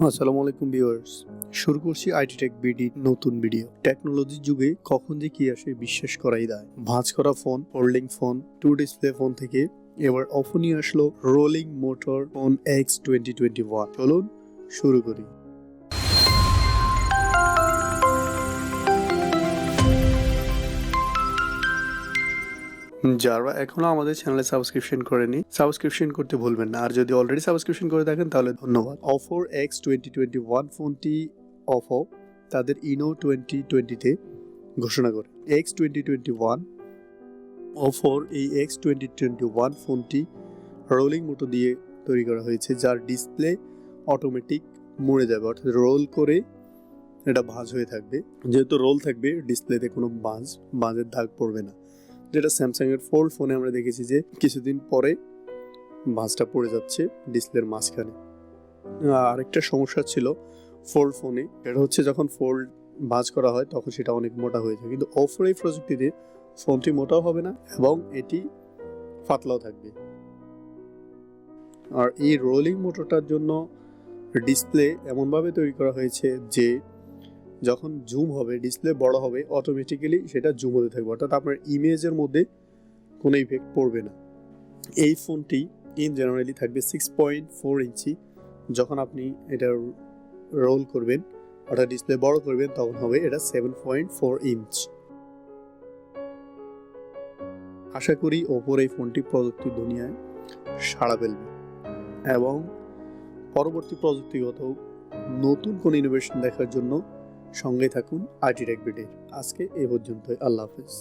আসসালামু আলাইকুম ভিউয়ার্স, শুরু করছি আইটি টেক বিডি নতুন ভিডিও। টেকনোলজির যুগে কখন যে কি আসে বিশ্বাস করাই দায়। ভাঁজ করা phone, folding phone, two display phone থেকে এবার অফ নিয়ে আসলো রোলিং মোটর ফোন এক্স 2021। চলুন শুরু করি। যারা এখনো আমাদের চ্যানেলে সাবস্ক্রিপশন করেনি, সাবস্ক্রিপশন করতে ভুলবেন না। আর যদি অলরেডি সাবস্ক্রিপশন করে থাকেন তাহলে ধন্যবাদ। অফোর এক্স 2021 ফোনটি অফো তাদের ইনো 2020-তে ঘোষণা করে। এক্স 2021 অফোর এই এক্স 2021 ফোনটি রোলিং মোটর দিয়ে তৈরি করা হয়েছে, যার ডিসপ্লে অটোমেটিক মুড়ে যাবে, অর্থাৎ রোল করে এটা ভাঁজ হয়ে থাকবে। যেহেতু রোল থাকবে, ডিসপ্লেতে কোনো ভাঁজের দাগ পড়বে না। যেটা স্যামসাং এর ফোল্ড ফোনে আমরা দেখেছি যে কিছুদিন পরে ভাঁজটা পড়ে যাচ্ছে ডিসপ্লের মাঝখানে। আরেকটা সমস্যা ছিল ফোল্ড ফোনে, এটা হচ্ছে যখন ফোল্ড ভাঁজ করা হয় তখন সেটা অনেক মোটা হয়ে যায়, কিন্তু অফোর এই প্রযুক্তিতে ফোনটি মোটাও হবে না এবং এটি পাতলাও থাকবে। আর এই রোলিং মোটরটার জন্য ডিসপ্লে এমনভাবে তৈরি করা হয়েছে যে যখন জুম হবে, ডিসপ্লে বড় হবে, অটোমেটিক্যালি সেটা জুম হতে থাকবে, অর্থাৎ আপনার ইমেজের মধ্যে কোনো ইফেক্ট পড়বে না। এই ফোনটি ইন জেনারেলি থাকবে 6.4 ইঞ্চি। যখন আপনি এটা রোল করবেন, অর্থাৎ ডিসপ্লে বড় করবেন, তখন হবে এটা 7.4 ইঞ্চ। আশা করি ওপোর এই ফোনটি প্রযুক্তির দুনিয়ায় সাড়া ফেলবে এবং পরবর্তী প্রযুক্তিগত নতুন কোন ইনোভেশন দেখার জন্য সঙ্গে থাকুন আইটি টেক বিডির। আজকে এ পর্যন্তই। আল্লাহ হাফেজ।